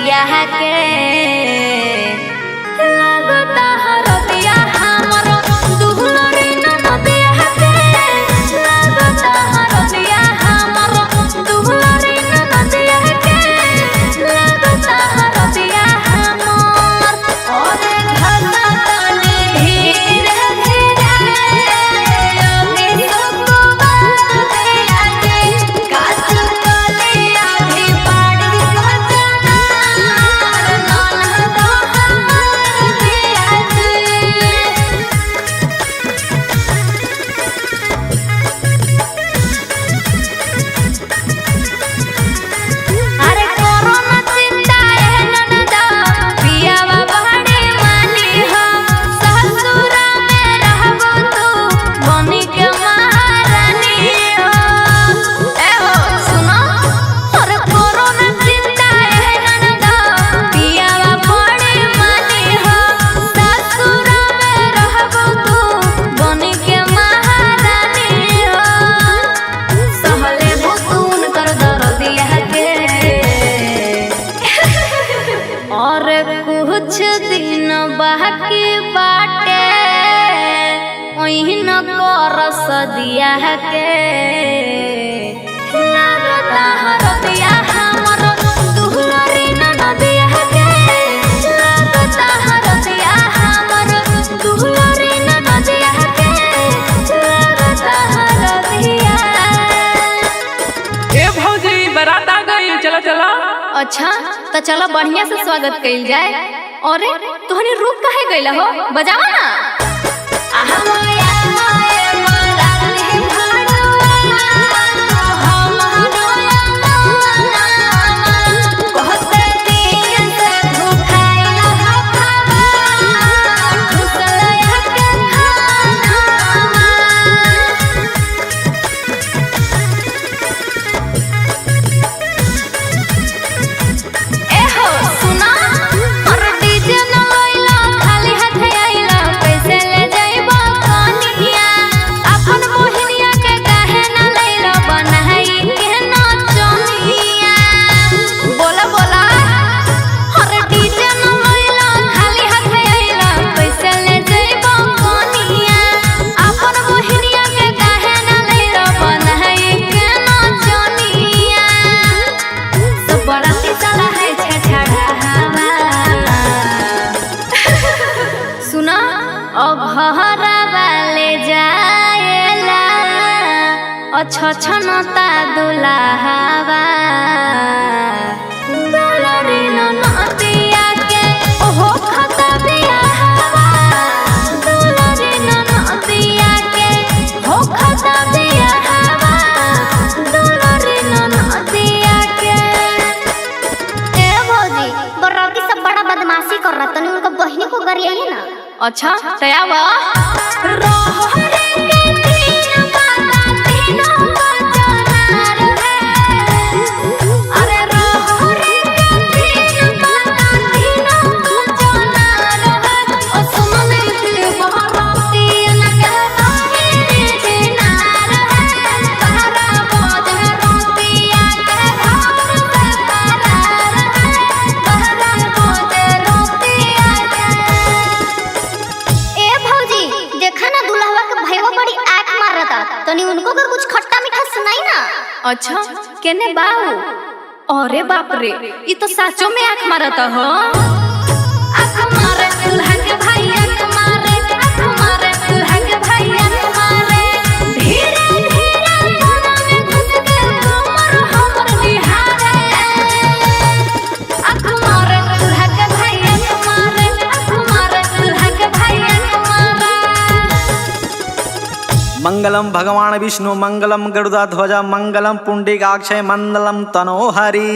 सवरिया के लगता हरदिया हमर दुहलरी ननदिया के लगता हरदिया हमर दुहलरी ननदिया के लगता हरदिया हमर और घरना तनी धीरे धीरे अभी सबको बात दिया के काच कलिया भी पाड़ी सजना ननद हमर दिया के। अरे कोरोना चिंता है ननदा पियावा बहनी मानी हो ससुरा में रहबो तू बनी के महारानी हो। ए हो सुनो अरे कोरोना चिंता है ननदा पियावा बहनी मानी हो ससुरा में रहबो तू बनी के महारानी हो। सहले बुतून कर दर्दिया के और कुछ दिन बाकी बाटे ओहिन कर सदिया के लगता हरदिया हमर दुहलरी ननदिया के लगता हरदिया हमर दुहलरी ननदिया के लगता हरदिया। ए भौजी बारात आ गई, चलो चलो। अच्छा तो चलो बढ़िया से स्वागत कइल जाए। अरे तोहनी रुक काहे गइला हो, बजावा ना। आहा मोया मोए मोराली भाड़वा हम हरोया मना कहते दिन से भूखाइला हफावा घुसलया के खाना। ए हो सुना और डीजे न लइला खाली हाथ आइला कैसे ले जाइबो कनिया अपन मोहिनिया के काहे न लइला बनाई के नचनिया। बोला बोला और डीजे न लइला खाली हाथ आइला कैसे ले जाइबो कनिया अपन मोहिनिया के काहे न लइला बनाई के नचनिया। सब बराती साला है छछड़ा हवा सुना अब हरा वाले जाएला अच्छा छनता दुल्हावा दुलरी ननदिया के ओहो खता बियाहवा दुलरी ननदिया के हो खता बियाहवा दुलरी ननदिया के। ए भौजी बराती सब बड़ा बदमाशी कर रहा, तनी उनका बहिनी को गरियाइए ना। अच्छा तयावा रोहरे के तीन माता तीनों को जनार है। अरे रोहरे के तीन माता तीनों को जनार है। ओ सुमन की बराती न कहता है जिनार है। तारा बोझ रोतिया के घर से करार है। तारा बोझ रोतिया के। ए भौजी देखा ना दुल्हवा के भैया बड़ी आंख मारता, तनी उनको का कुछ खट्टा मीठा सुनाई ना। अच्छा केने बाऊ अरे बाप रे ये तो साचो में आँख मारता हो। आँख मारे दुल्हा के भाई आँख मारे आँख मारे दुल्हा के भाई आँख मारे धीरे धीरे कोना में घुस के कमर हमर निहारे। आँख मारे दुल्हा के भाई आँख मारे आँख मारे दुल्हा के भाई आँख मारे। मंगलम भगवान विष्णु मंगलम गरुड़ध्वज मंगलम पुंडरीकाक्षय मंगलम तनोहरि।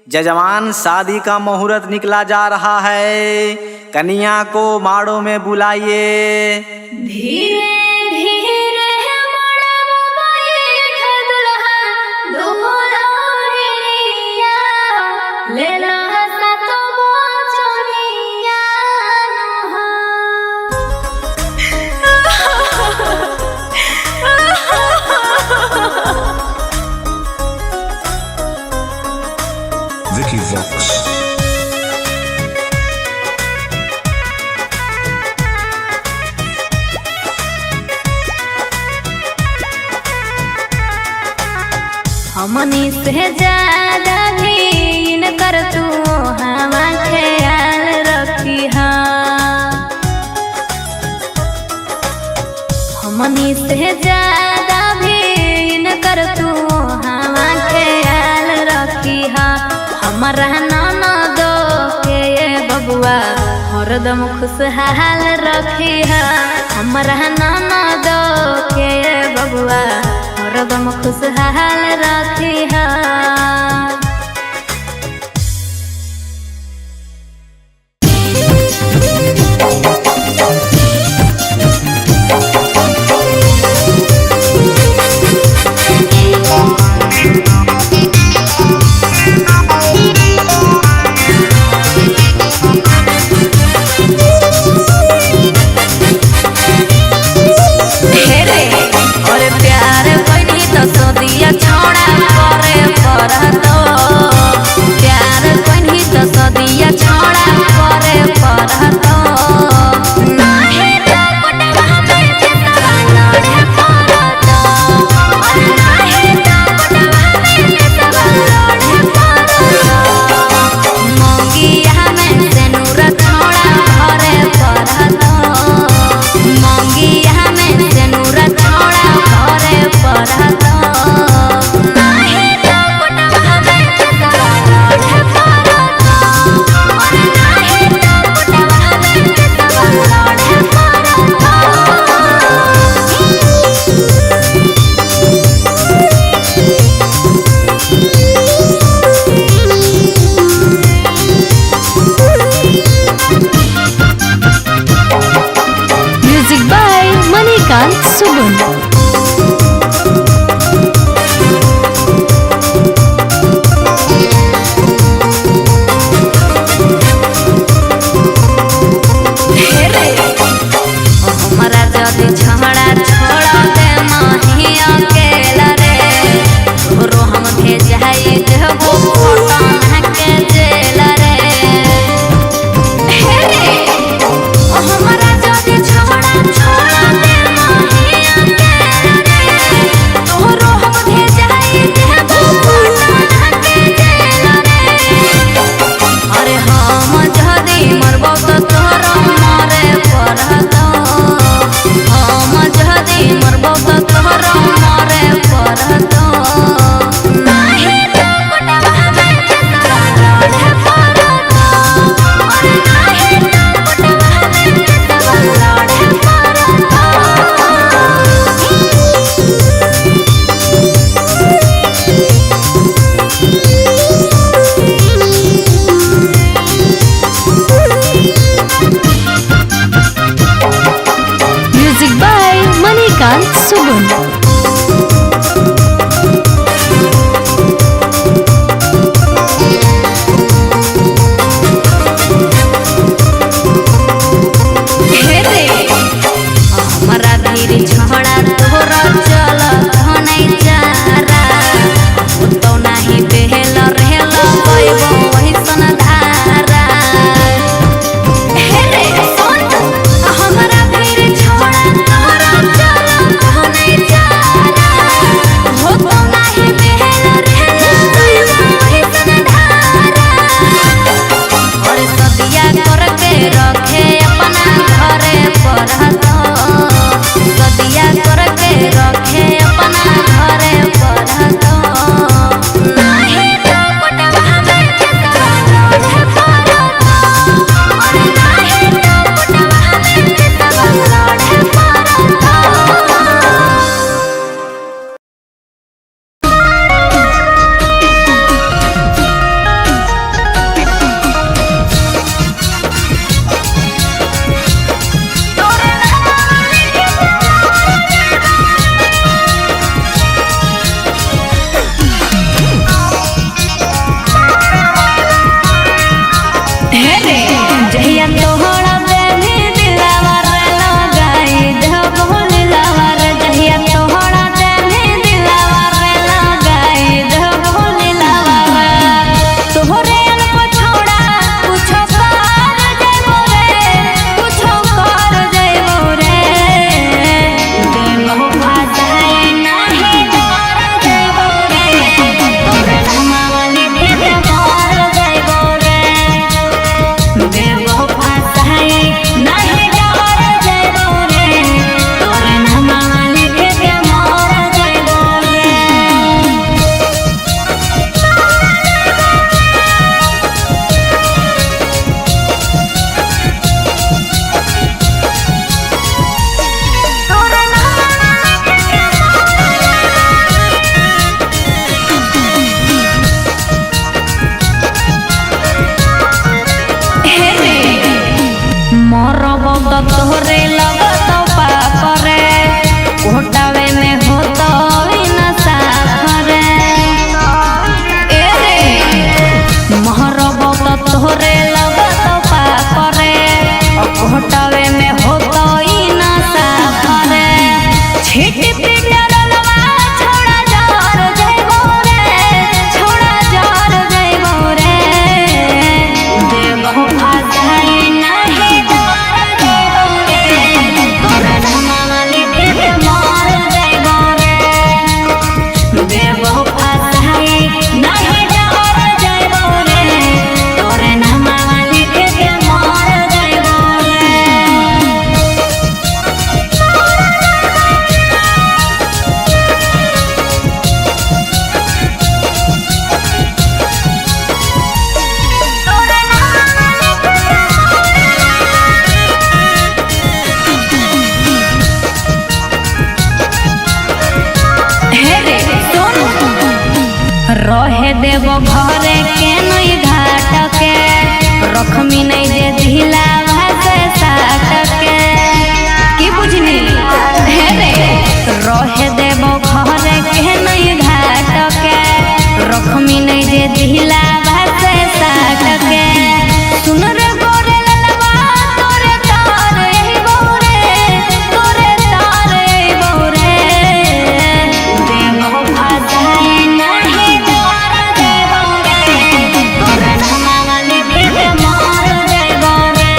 जजमान शादी का मुहूर्त निकला जा रहा है, कन्या को माड़ो में बुलाइए। धीरे धीरे मोड़वा बैठ दुल्हा दुल्हनिया लेला सातो बोचनिया Vicky Vox. हमनी से ज्यादा भी इनकर तू हवा ख्याल रखी हा। हमनी से ज्यादा भी इनकर तू हवा ख्याल रखी हा। हमारा ननद के ये बबुआ हरदम खुशहाल रखी हा। हमारा ननद के ये बबुआ हरदम खुशहाल रखी हा। हमरा फिर छोड़ा तोरा चल कहने जा। देबो घरे के नई घाट के रखमी नहीं जे ढीला भासे साट के की बुझनी हे रे रहे देबो घरे के नई घाट के रखमी नहीं जे ढीला भासे साट के सुन रे गोरे ललवा तोरे तारे बोरे तोरे तारे बोरे देबो भाजाए नहीं डर देबो रे तोरे नमावा लिखे के मार देबो रे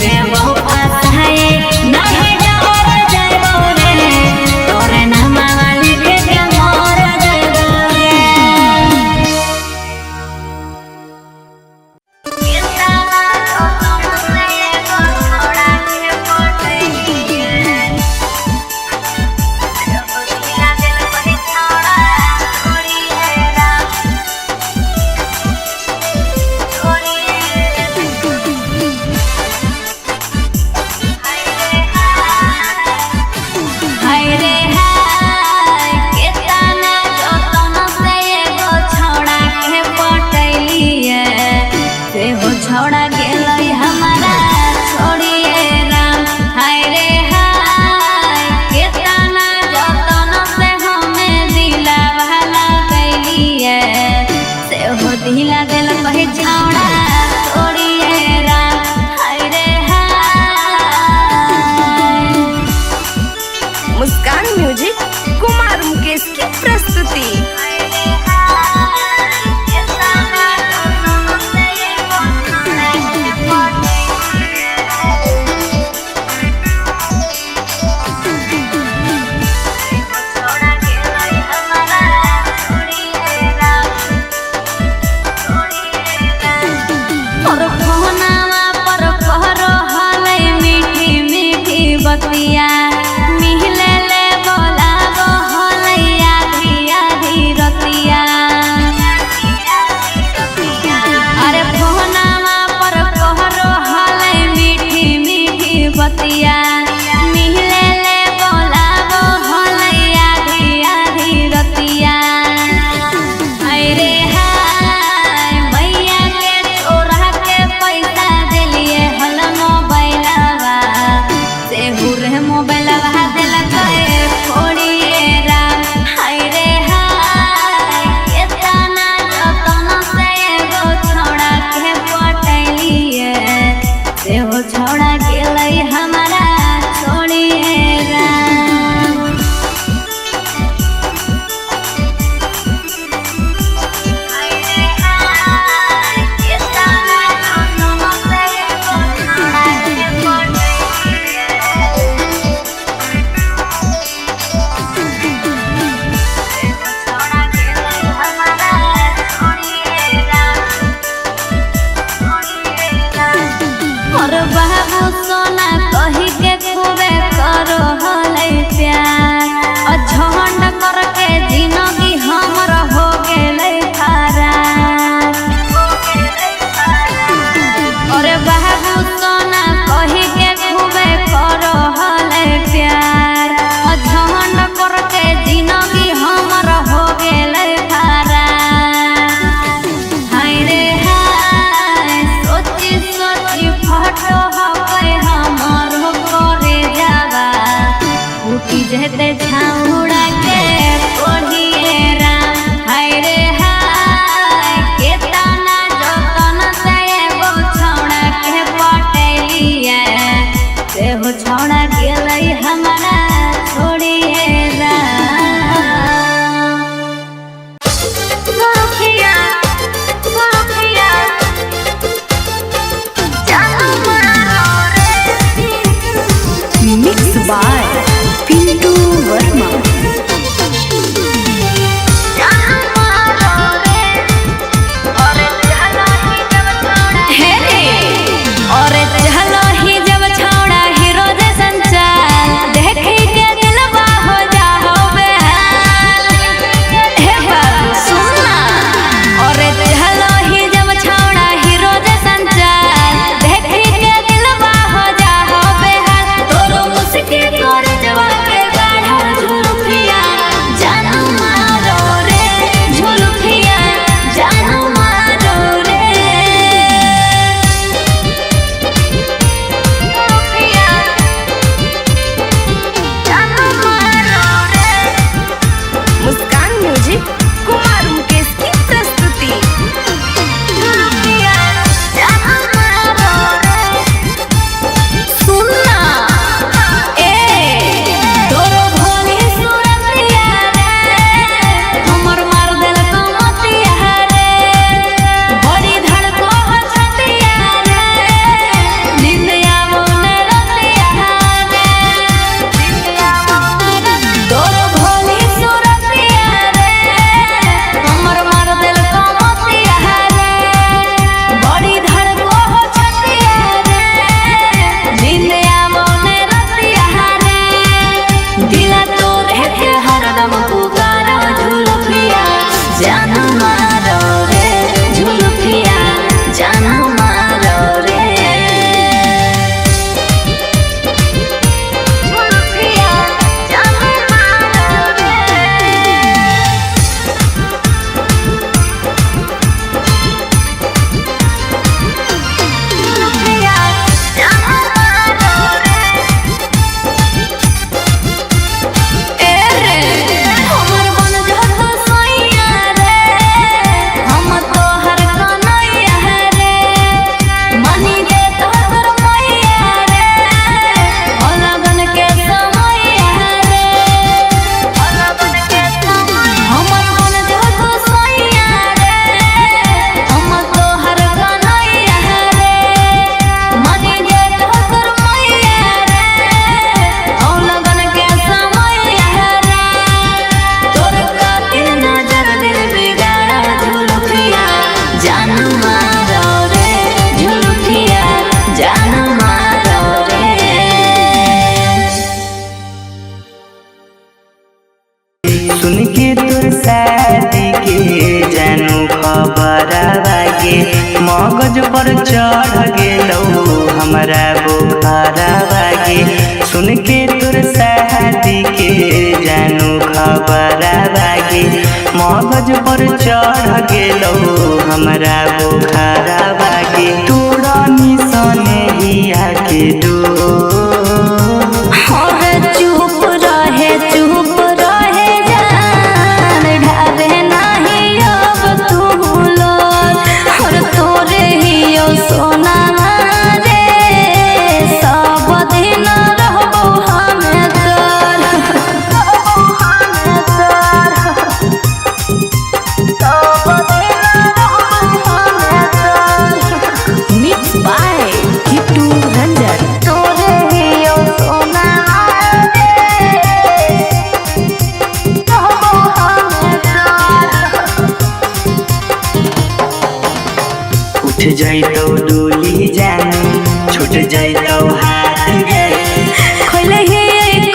देबो भाजाए नहीं डर देबो रे तोरे नमावा लिखे के मार देबो रे हाय रे हाय केतना जतन से एगो छौड़ा के पटैलिए से हो छौड़ा गेलै हमारा छोड़िए राम हाय रे हाय केतना जतन से हमें दिलावा लगैलिए से हो दिला दिल कहे छौड़ा छोड़िए राम हाय रे हाय मुस्कान म्यूजिक कुमार मुकेश की प्रस्तुति। और फोनवा पर कह रहलै मीठी मीठी बतिया मिले ले बोलाबो हलै आधी आधी रतिया अरे फोनवा पर कह रहलै मीठी मीठी बतिया मिले ले बोलाबो हलै आधी आधी रतिया हाय रे हाय मैया के छोरा के पैसा देलिए हल मोबाइलवा से हुरे मोबाइलवा देलक फोड़िए राम हाय रे हाय केतना जतन से एगो छौड़ा के पटैलिए से हो छौड़ा गेलै हमारा छोड़िए राम और बाबू सोना कही के खूबे करो हलै प्यार अझंड करके जिंदगी हमर हो गेलै खराब और बाबू सोना कही के खूबे करो हलै प्यार अझंड करके जिंदगी हमर हो गेलै खराब हाय रे हाय सोची सोची फोटो हकै हमर करे जावा उठी जेते छाउड़ा के ओढ़िए राम हाय रे हाय केतना जतन से एगो छौड़ा के पटैलिए से हो छौड़ा गेलै हमारा छोड़िए राम सखिया सखिया मिक्स बाय पिंटू वर्मा। हे रे और चलो ही जब छौड़ा हीरो जैसन चाल मगज पर चढ़ गेलो हमरा बुखारा बागे सुन के तोर शादी के जानू खबर बागे मगज पर चढ़ गेलो हमरा बुखारा बागे तोरा निशाने हिया के दो चुप रहे जान ढाबे नाही अब तू लोग और तोरे ही सोना रे सब दिन रहबो हमें तोर मिक्स बाय किट्टू रंजन तोरे ही सोना उठ जाइतो डोली जानू छूट जाइतो हाथ गे खोले ही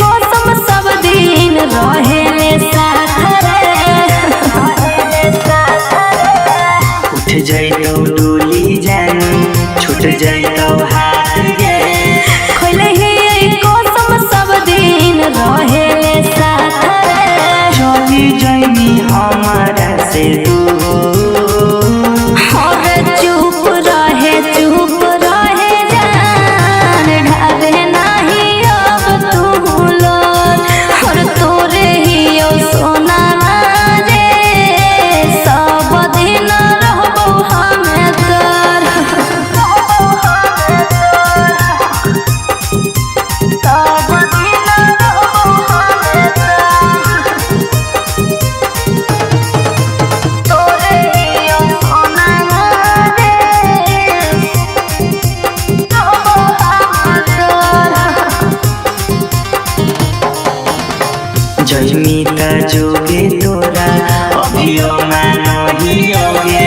कसम सब दिन रहेले साथ रे उठ जाइतो डोली जानू छूट जाइतो हाथ गे खोले ही कसम सब दिन रहेले साथ रे चली जाइनी हमारा से दूर चुप रहे जान ढाबे नाही अब तू लोग और तोरे ही सोना रे सब दिन रहबो हमें तोर जयमीता जोगे तोरा अभियो मानो हियोगे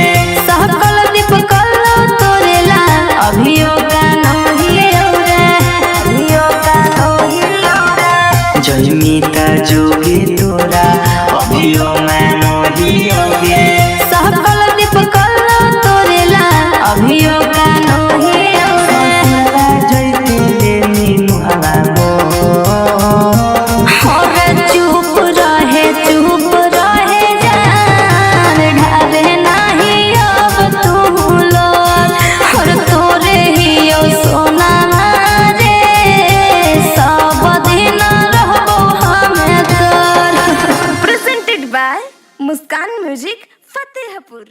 सहकल दीप कल्लो तोरेला अभियो गानो जयमीता जोगे तोरा अभियो मानो हियोगे सहकल दीप कल्लो तोरेला अभियो गानो जयते लेनी मुहला मो चुप रहे जान ढाबे नाही अब तू लोग और तोरे ही सोना रे सब दिन रहबो हमें तोर Presented by Muskan Music, Fatehpur.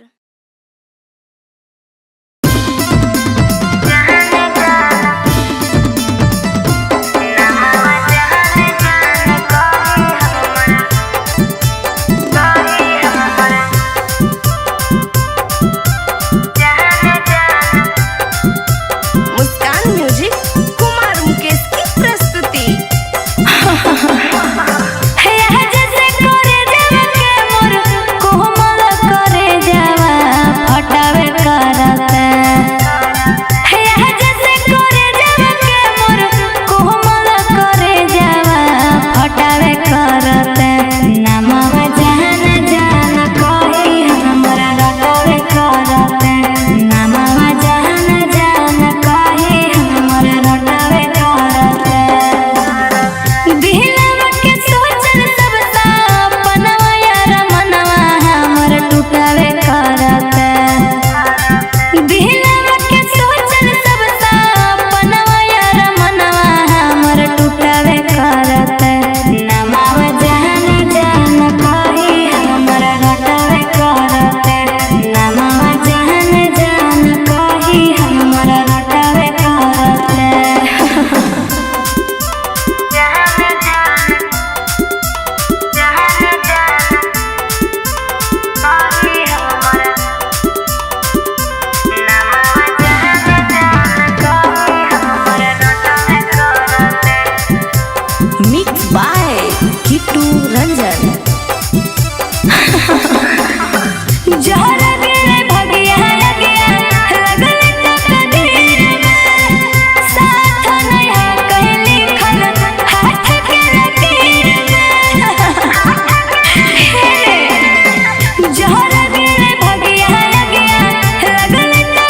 Muskan music Kumar Mukesh की प्रस्तुति। हे जैसे करे जावा के मोर कोमल करे जावा फटावे करते हे जैसे करे जावा के मोर कोमल करे जावा फटावे करते नामवा जान जान कही हमरा रटवे करते नामवा जान जान कही हमरा रटवे करते दिलवा के सोचल सब सपनवा यार मनवा हमर टूटवे करते दिलवा के सोचल सब सपनवा यार मनवा हमर टूटवे करते नामवा जान जान कही हमर रटवे करते नामवा जान जान कही हमर रटवे करते मिक्स बाय किट्टू रंजन जहर गिरे भगिया लगिया लगल तो कदीर में साथ नहीं है कहीं लिखल हाथ के लकीर में जहर गिरे भगिया लगिया लगल तो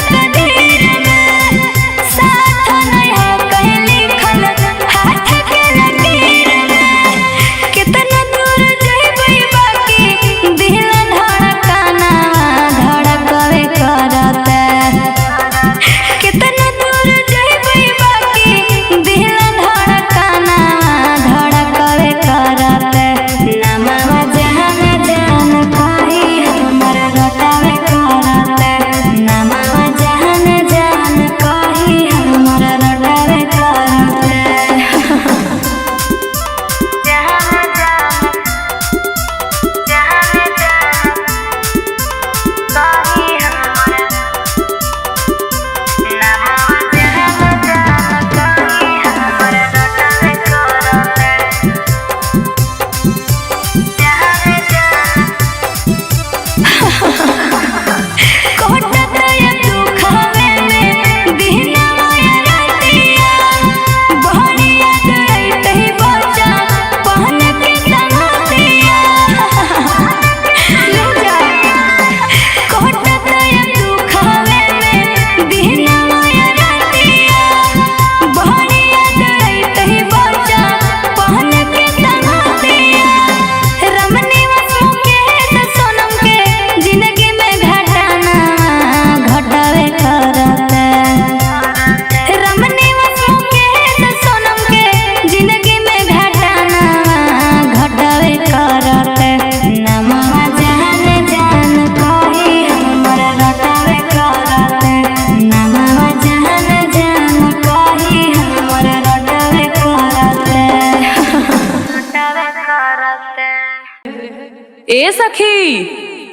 ए सखी,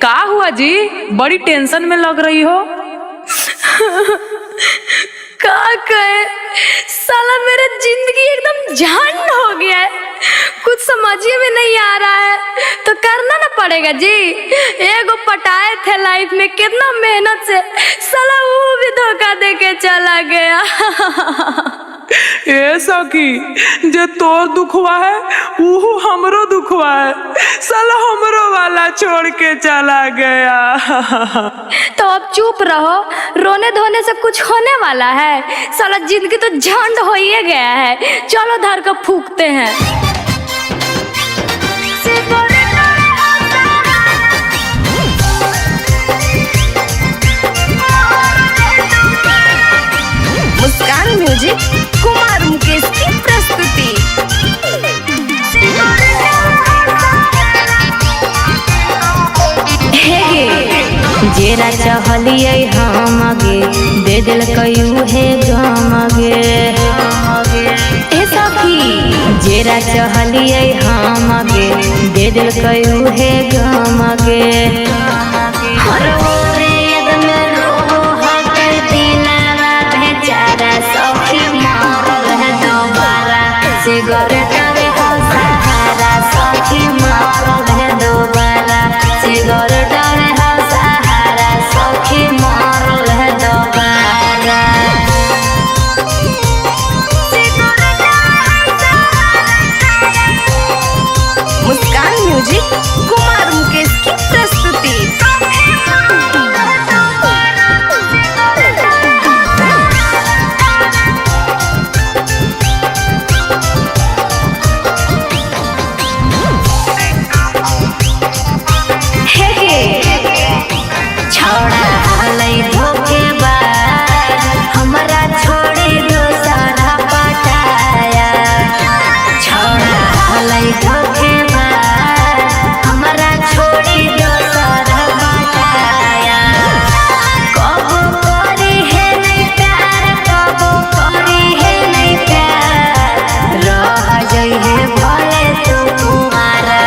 का हुआ जी? बड़ी टेंशन में लग रही हो। का कहे, साला मेरा जिंदगी एकदम झंड हो गया है, कुछ समझिए में नहीं आ रहा है, तो करना ना पड़ेगा जी। एगो पटाए थे लाइफ में कितना मेहनत से, साला वो भी धोखा दे के चला गया। ए सखी, जे तोर दुखवा है वो हमरो दुखवा है, साला हमरो वाला छोड़ के चला गया। तो अब चुप रहो, रोने धोने से कुछ होने वाला है? साला जिंदगी तो झंड हो ही गया है। चलो धर को फूकते हैं। मुस्कान म्यूजिक कुमार मुकेश की प्रस्तुति। जेरा चहलिए हम गे, दे दिल कयू है गम गे। ए सखी, जेरा चहलिए हम गे, दे दिल कयू है गम गे। हर ओरे यद में रोहो हक दिलावा बेचारा, सखी मारल है दोबारा, सिगरेट में हो सहारा, सखी मारल है दोबारा, सिगरेट में हो सहारा, सखी मारल है दोबारा। मुस्कान म्यूजिक कुमार मुकेश की प्रस्तुति। छोड़ा हालै धोखेबाज, हमरा छोड़ी दोसरा पटाया। छोड़ा हालै धोखेबाज, हमरा छोड़ी दोसरा पटाया। कबो करी है नहीं प्यार, कबो करी है नहीं प्यार, रह जइहे भले तू कुमारा।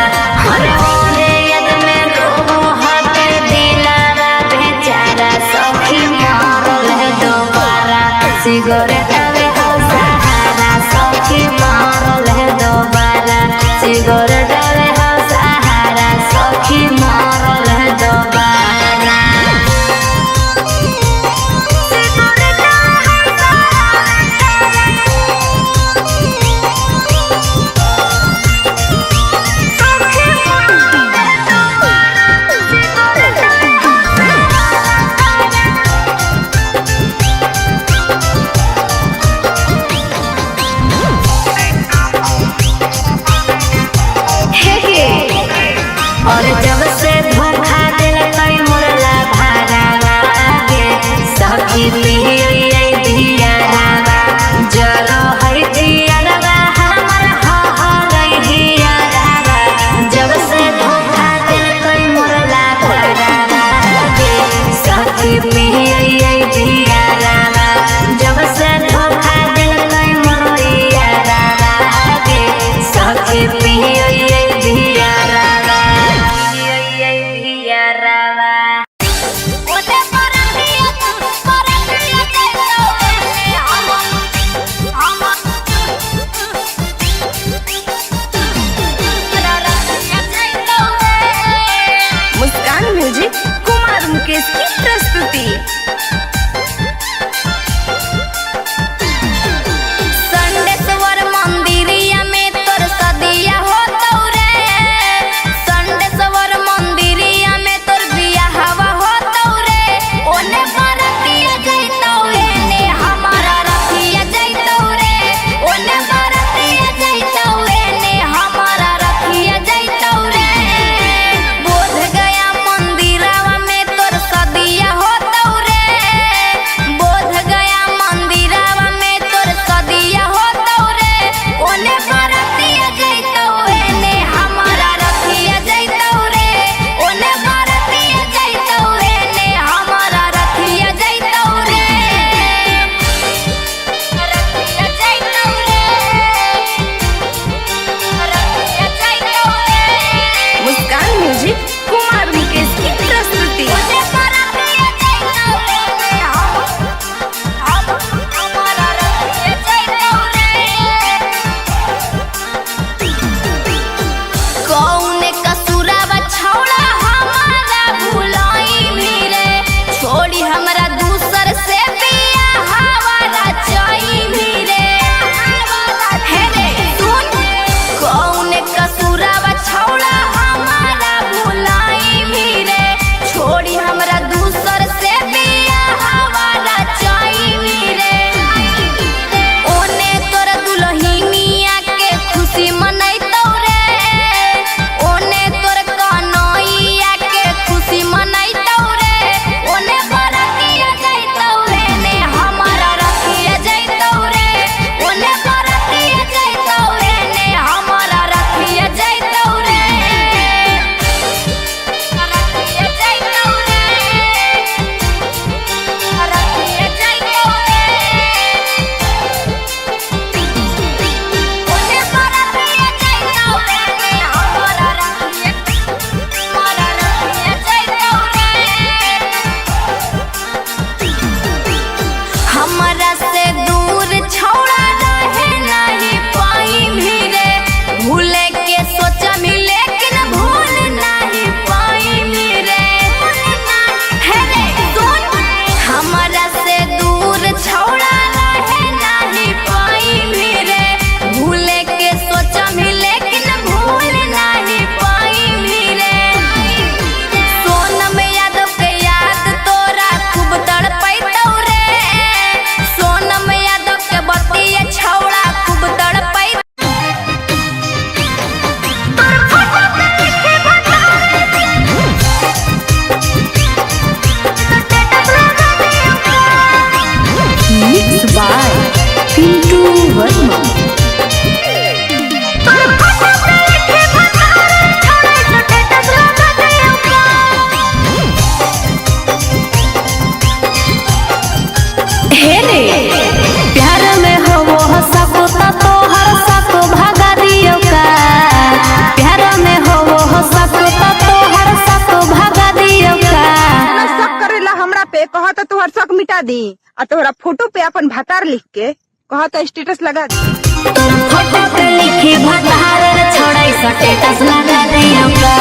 हर ओरे यद में रोहो हक दिलावा बेचारा, सखी मारल है दोबारा, सिगरेट में हो सहारा, सखी मारल है दोबारा, सिगरेट में हो सहारा, सखी मारल है दोबारा। और जब से धोखा दिल कई मुरला भारावा गे, सखी पिहिए दियारावा, जरो है दियारावा हमर हहरै हियारावा। जब से धोखा दिल कई मुरला भारावा गे, सखी पिहिए दियारावा, जब से धोखा दिल कई मुरैयारावा गे, सखी पिहिए दियारावा। दी आ तोहरा फोटो पे अपन भतार लिख के कहा तो स्टेटस लगा दी। तोर फोटो पे लिखी भतार छोड़ाई स्टेटस लगा दियोगा।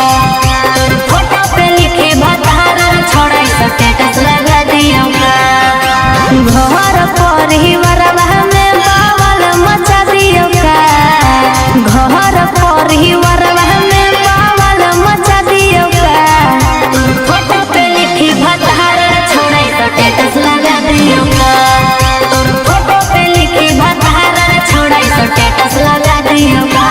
तोर फोटो पे लिखी भतार छोड़ाई स्टेटस लगा दियोगा। घर परिवार में बावल मचा दियोगा। घर परिवार में बावल मचा दियोगा। तोर फोटो पे लिखी भतार छोड़ाई स्टेटस लगा दियोगा। तोर फोटो पे लिखी भतार छोड़ाई स्टेटस लगा दियोगा।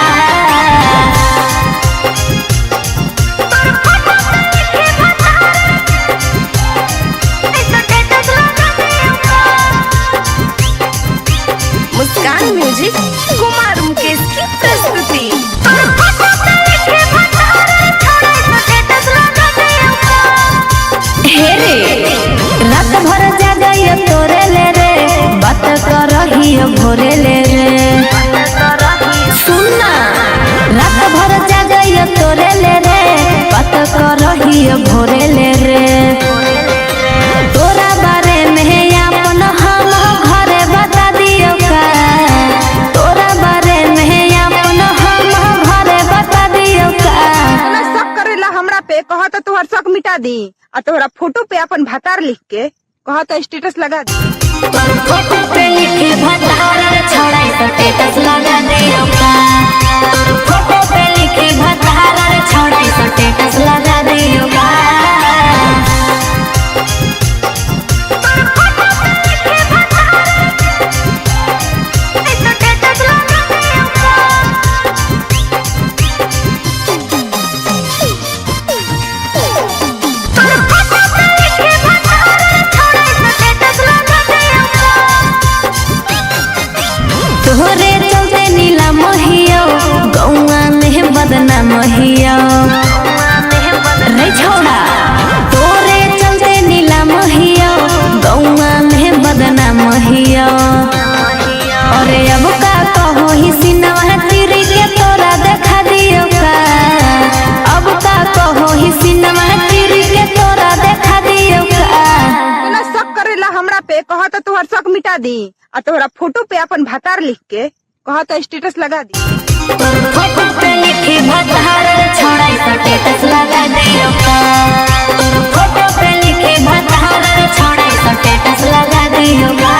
मुस्कान म्यूजिक कुमार मुकेश की प्रस्तुति। हे रे रात भर जागई तोरे ले रे बात करही भोरे ले रे। सुनना रात भर जागई तोरे ले रे बात करही भोरे ले रे। तोरा बारे में अपन हम घरे बता दियो का। तोरा बारे में अपन हम घरे बता दियो का। ना शक करेला हमरा पे कहा तो तोहर शक मिटा दी आ तोहरा फोटो पे अपन भतार लिख के कहा तो स्टेटस लगा दी। तोर फोटो पे लिखी भतार छोड़ाई स्टेटस लगा दियोगा। तोर फोटो पे लिखी भतार छोड़ाई स्टेटस लगा दियोगा। तोहरे चलते नीला महियो गौआ में बदना महियो रे छोड़ा। तोरे चलते नीला महियो गौआ में बदना महियो। अरे अब का कहो ही सिनवा तिरी के तोरा देखा दियो का। अब का कहो ही सिनवा तिरी के तोरा देखा दियो का। ना शक करेला हमरा पे कहा तो तोहर शक मिटा दी आ तोहरा फोटो पे अपन भतार लिख के कहा तो स्टेटस लगा दी। तोर फोटो पे लिखी भतार छोड़ाई स्टेटस लगा दियोगा। तोर फोटो पे लिखी भतार छोड़ाई स्टेटस लगा दियोगा।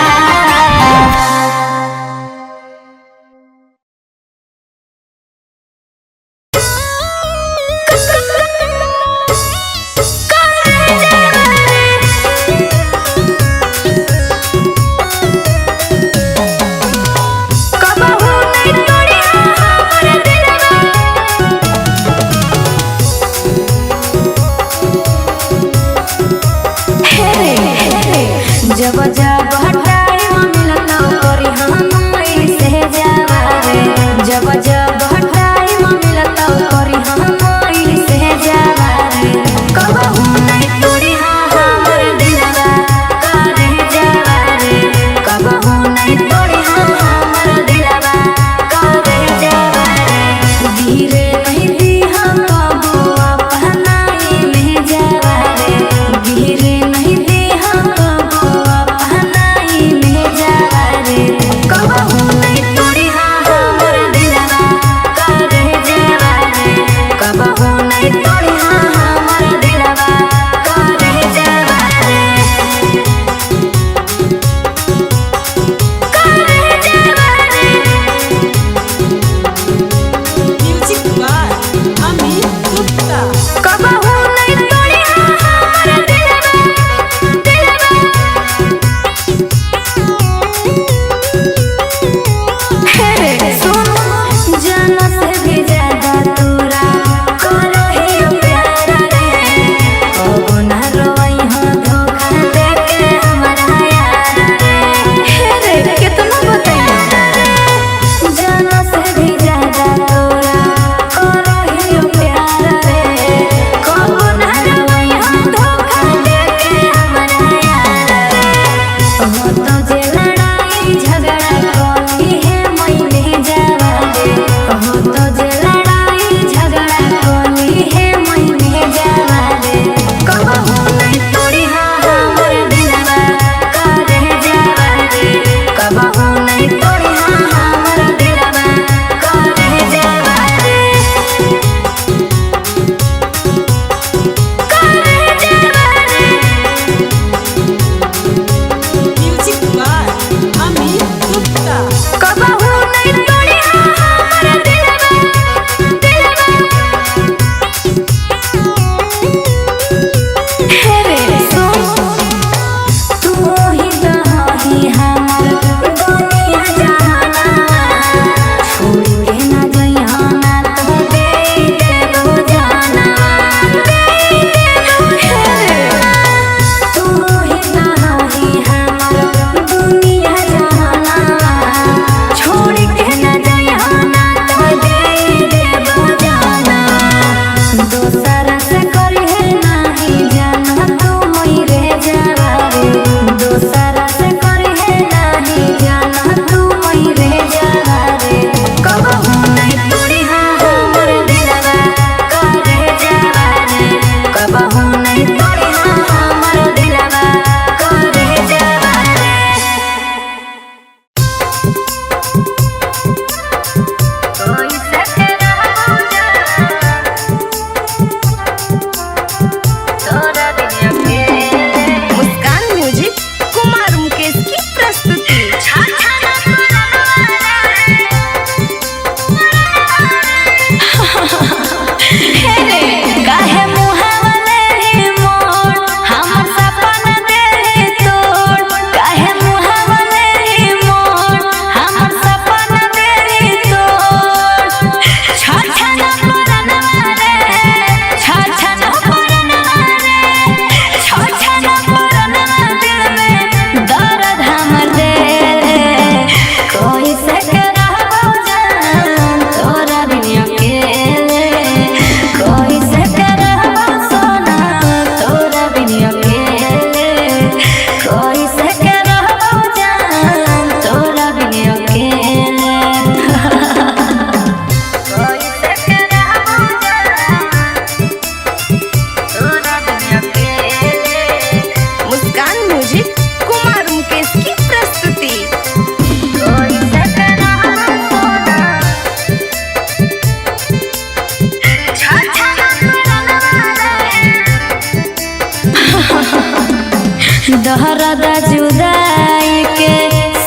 दर्द जुदाई के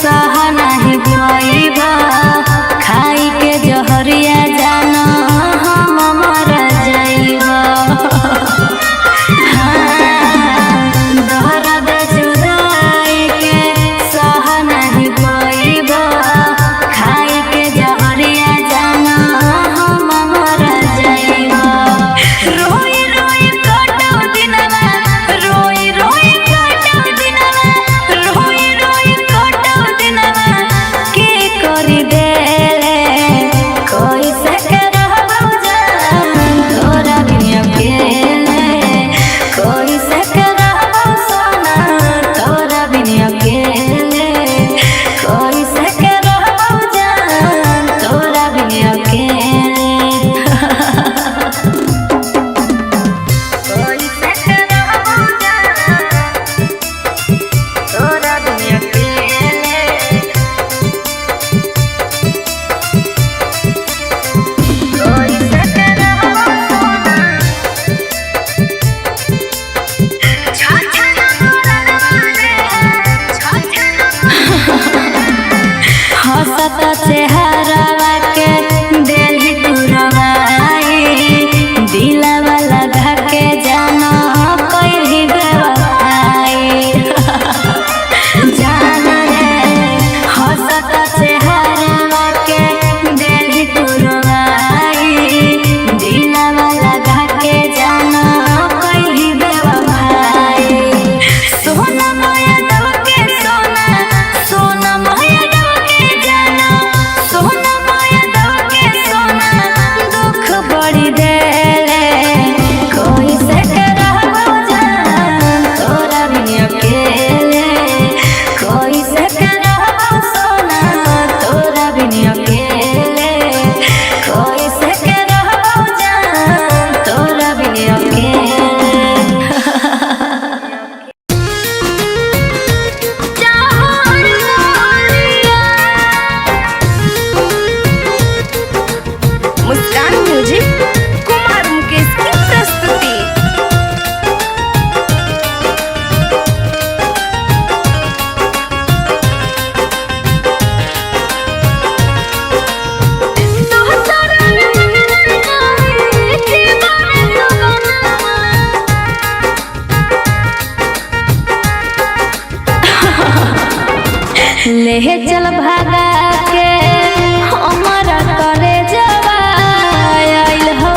सह नहीं पाइबा खाई के जहरिया जाना हम मर जाइबा दर्द जुदाई के सह नहीं पाइबा खाई के जहरिया जाना हम मर जाइबा रोई रोई काटो दिनवा रोई रोई काटो दिनवा रोई रोई काटो दिनवा के करी देले कोई से करहबो जान तोरा बिन अकेले कोई से करहबो सोना तोरा बिन अकेले कोई से करहबो जान तोरा बिन अकेले कोई से करहबो जान तोरा बिन अकेले कोई से करहबो सोना छाछना तोरा हंसत चेहरावा के देली तुरवाई दिलवा लगा के जाना कैली बेवफाई जान रे हंसत चेहरावा के देली तुरवाई दिलवा लगा के जाना कैली बेवफाई सोना माया दव के सोना सोना माया दव के जाना सोना माया दव के सोना दुख बड़ी देले कोई से करहबो जान तोरा बिन अकेले कोई से करहबो सोना तोरा बिन अकेले कोई से करहबो जान तोरा बिन अकेले मुस्कान म्यूजिक कुमार मुकेश की प्रस्तुति। ले चल भागा के हमारा करे जवा आइल हो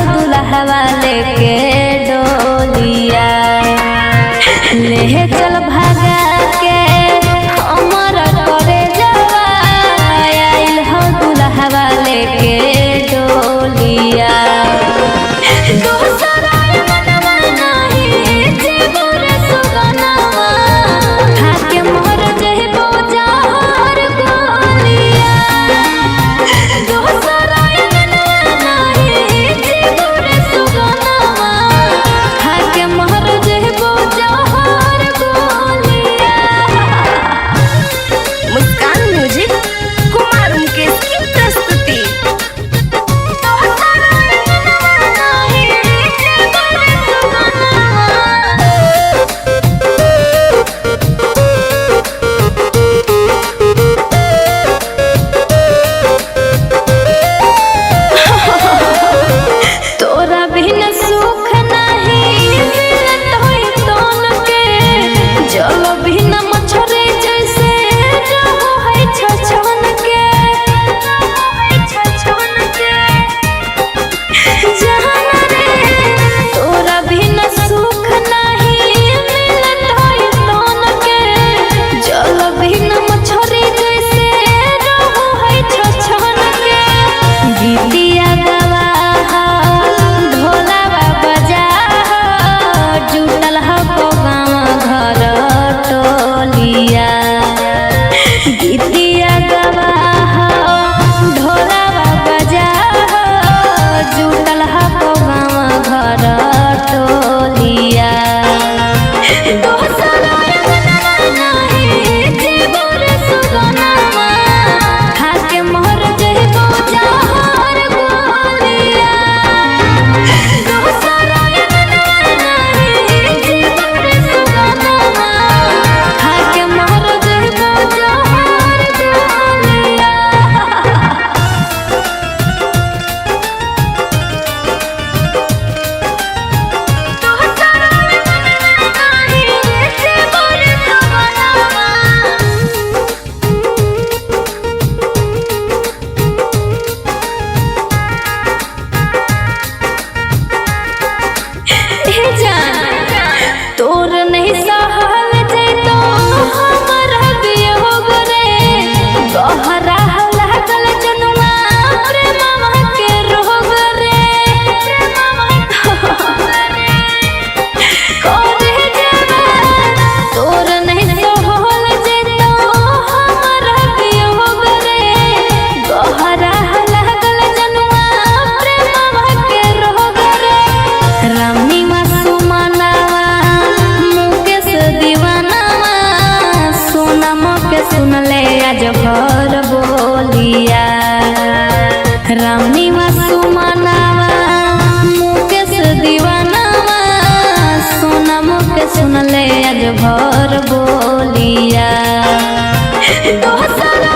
सोनुआ सुमनावा मुकेश दीवानावा सोना मुके सुनले आज भर बोलिया दोसरा